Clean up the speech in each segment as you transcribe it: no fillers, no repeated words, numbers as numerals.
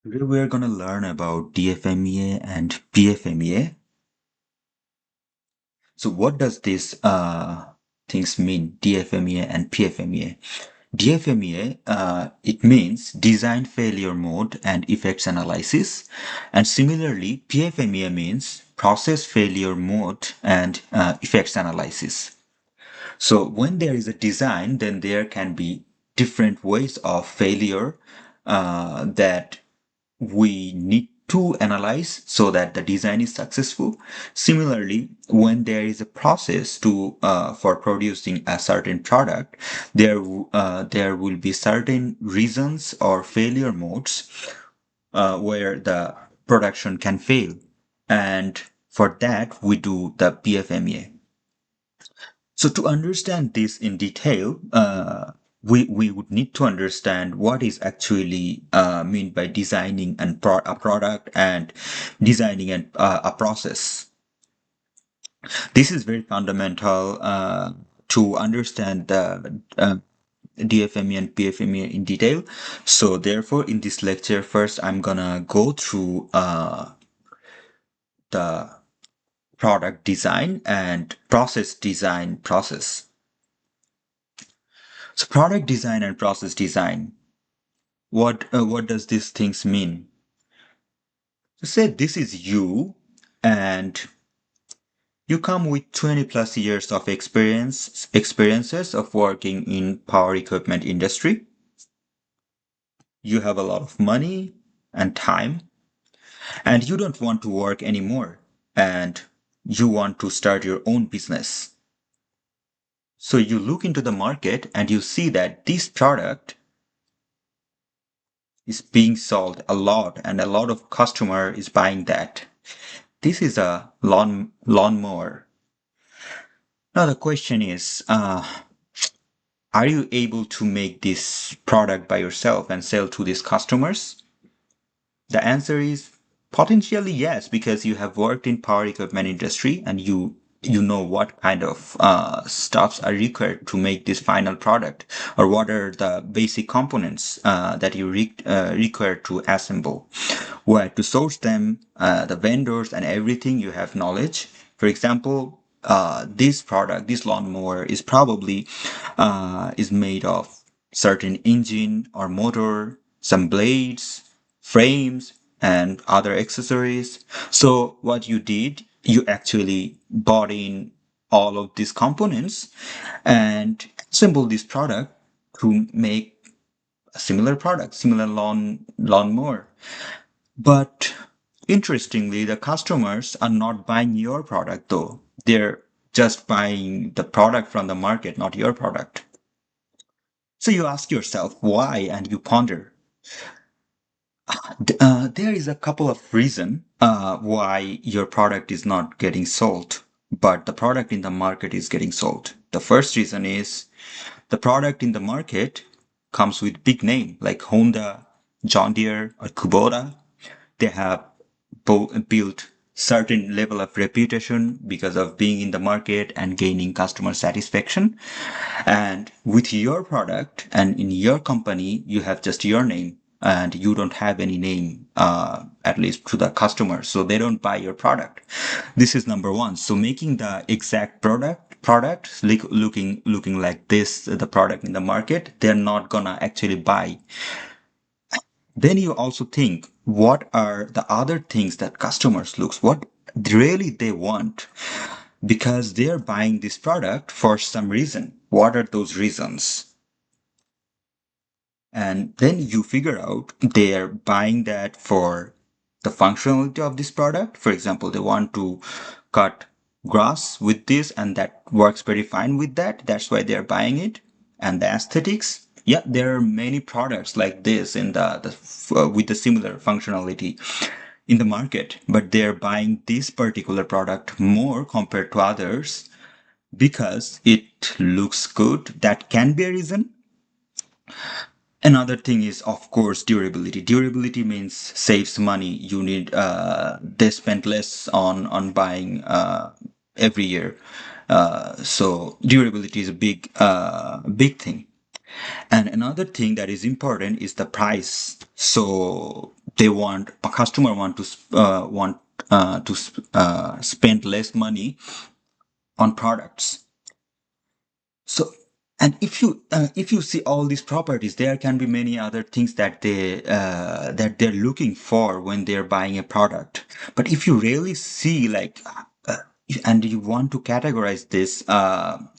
Today we're going to learn about DFMEA and PFMEA. So what does these things mean, DFMEA and PFMEA? DFMEA, it means design failure mode and effects analysis. And similarly, PFMEA means process failure mode and effects analysis. So when there is a design, then there can be different ways of failure that we need to analyze so that the design is successful. Similarly, when there is a process to for producing a certain product, there will be certain reasons or failure modes where the production can fail, and for that we do the PFMEA. So to understand this in detail, we would need to understand what is actually meant by designing a product and designing a process. This is very fundamental to understand the DFME and PFME in detail. So therefore, in this lecture, first I'm gonna go through the product design and process design process. So product design and process design. What does these things mean? So say this is you, and you come with 20 plus years of experiences of working in power equipment industry. You have a lot of money and time, and you don't want to work anymore, and you want to start your own business. So you look into the market and you see that this product is being sold a lot and a lot of customer is buying that. This is a lawnmower. Now the question is, are you able to make this product by yourself and sell to these customers? The answer is potentially yes, because you have worked in power equipment industry and you know what kind of stuffs are required to make this final product, or what are the basic components that you require to assemble, where to source them, the vendors and everything. You have knowledge. For example, this product, this lawnmower, is probably is made of certain engine or motor, some blades, frames, and other accessories. So what you did, you actually bought in all of these components and assembled this product to make a similar product, similar lawnmower. But interestingly, the customers are not buying your product though. They're just buying the product from the market, not your product. So you ask yourself why, and you ponder. There is a couple of reasons why your product is not getting sold, but the product in the market is getting sold. The first reason is the product in the market comes with big name like Honda, John Deere, or Kubota. They have built certain level of reputation because of being in the market and gaining customer satisfaction. And with your product and in your company, you have just your name and you don't have any name, at least to the customer. So they don't buy your product. This is number one. So making the exact product looking like this, the product in the market, they're not gonna actually buy. Then you also think, what are the other things that customers looks, what really they want? Because they're buying this product for some reason. What are those reasons? And then you figure out they're buying that for the functionality of this product. For example, they want to cut grass with this and that works very fine with that. That's why they're buying it. And the aesthetics. Yeah, there are many products like this in with the similar functionality in the market, but they're buying this particular product more compared to others because it looks good. That can be a reason. Another thing is, of course, durability. Durability means saves money. You need they spend less on buying every year. So durability is a big thing. And another thing that is important is the price. So a customer want to spend less money on products. So, and if you see all these properties, there can be many other things that they're looking for when they're buying a product. But if you really see and you want to categorize these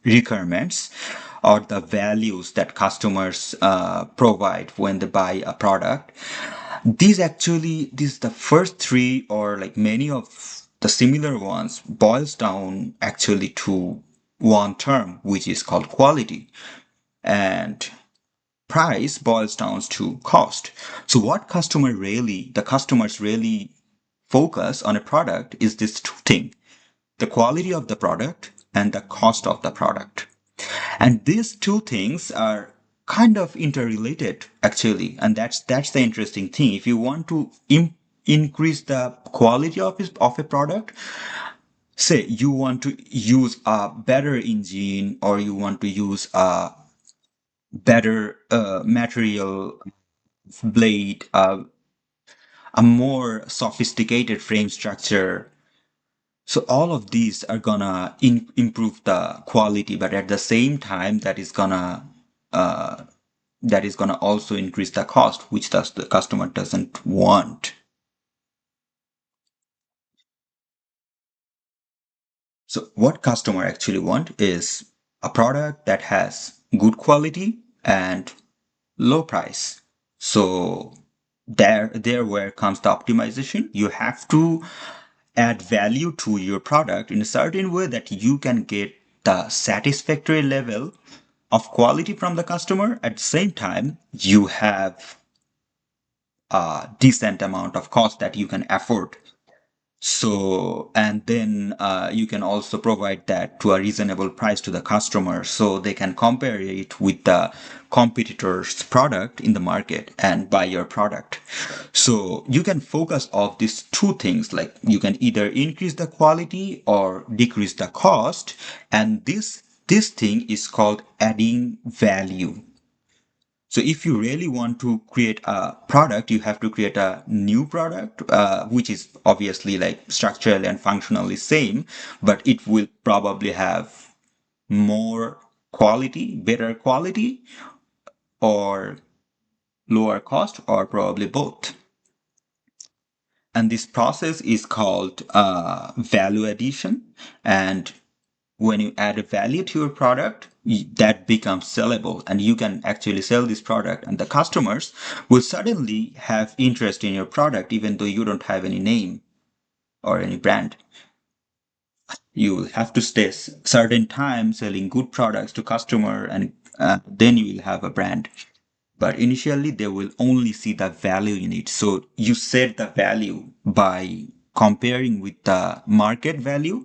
requirements or the values that customers provide when they buy a product, these the first three or like many of the similar ones boils down actually to one term, which is called quality, and price boils down to cost. So what the customers really focus on a product is this two thing: the quality of the product and the cost of the product. And these two things are kind of interrelated actually, and that's the interesting thing. If you want to increase the quality of a product, say you want to use a better engine or you want to use a better material blade, a more sophisticated frame structure. So all of these are gonna improve the quality, but at the same time, uh, that is gonna also increase the cost, which thus the customer doesn't want. So what customer actually want is a product that has good quality and low price. So there where comes the optimization. You have to add value to your product in a certain way that you can get the satisfactory level of quality from the customer. At the same time, you have a decent amount of cost that you can afford. So, and then you can also provide that to a reasonable price to the customer so they can compare it with the competitor's product in the market and buy your product. So you can focus on these two things, like you can either increase the quality or decrease the cost. And this thing is called adding value. So if you really want to create a product, you have to create a new product, which is obviously like structurally and functionally same, but it will probably have more quality, better quality, or lower cost, or probably both. And this process is called value addition. And when you add a value to your product, that becomes sellable and you can actually sell this product, and the customers will suddenly have interest in your product even though you don't have any name or any brand. You will have to stay certain time selling good products to customer, and then you will have a brand. But initially they will only see the value in it. So you set the value by comparing with the market value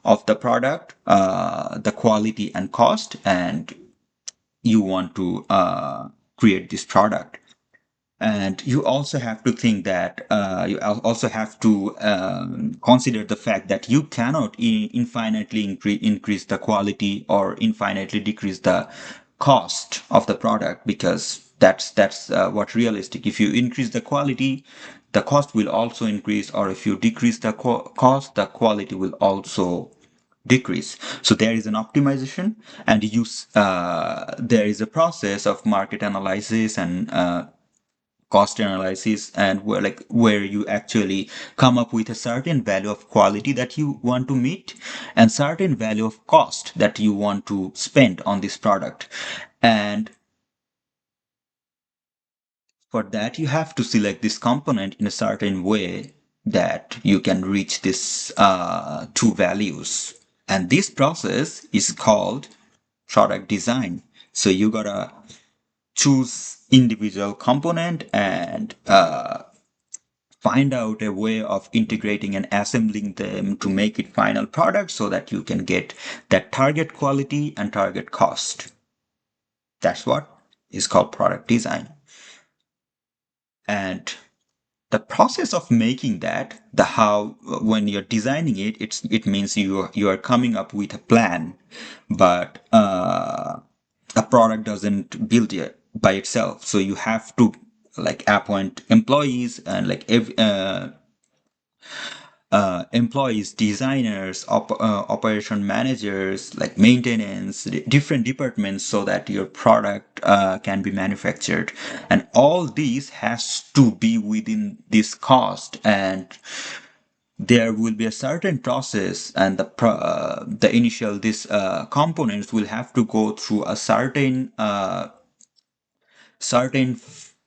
of the product, the quality and cost, and you want to create this product. And you also have to think that also have to consider the fact that you cannot infinitely increase the quality or infinitely decrease the cost of the product, because that's what realistic. If you increase the quality, the cost will also increase, or if you decrease the cost, the quality will also decrease. So there is an optimization, and there is a process of market analysis and cost analysis, and where you actually come up with a certain value of quality that you want to meet and certain value of cost that you want to spend on this product. And for that you have to select this component in a certain way that you can reach this two values. And this process is called product design. So you gotta choose individual component and find out a way of integrating and assembling them to make it final product so that you can get that target quality and target cost. That's what is called product design. And the process of making that, the how, when you're designing it, it means you are coming up with a plan, but a product doesn't build it by itself. So you have to like appoint employees and like employees, designers, operation managers, like maintenance, different departments, so that your product can be manufactured. And all these has to be within this cost, and there will be a certain process, and the initial this components will have to go through a certain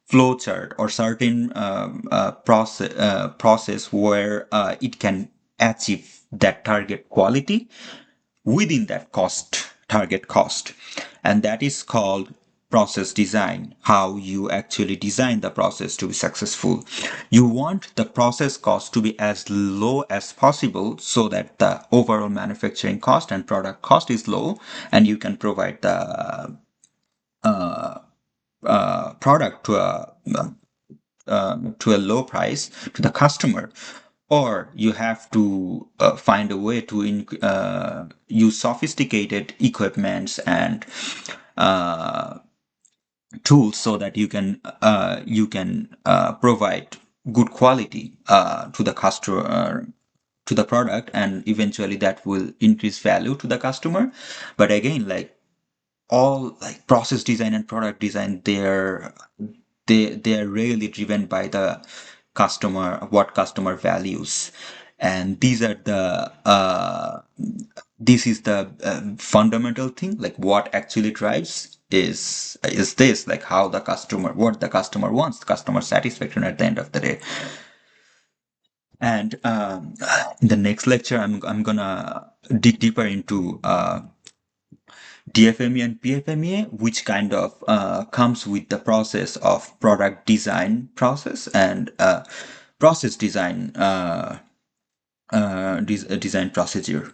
flow chart or certain process where it can achieve that target quality within that target cost, and that is called process design. How you actually design the process to be successful. You want the process cost to be as low as possible, so that the overall manufacturing cost and product cost is low, and you can provide the product to a low price to the customer. Or you have to find a way to use sophisticated equipments and uh, tools, so that you can provide good quality to the customer, to the product, and eventually that will increase value to the customer. But again, like all like process design and product design, they are really driven by the customer, what customer values. And this is the fundamental thing, like what actually drives is this, like how the customer, what the customer wants, customer satisfaction at the end of the day. And in the next lecture, I'm gonna dig deeper into DFMEA and PFMEA, which kind of comes with the process of product design process and process design design procedure.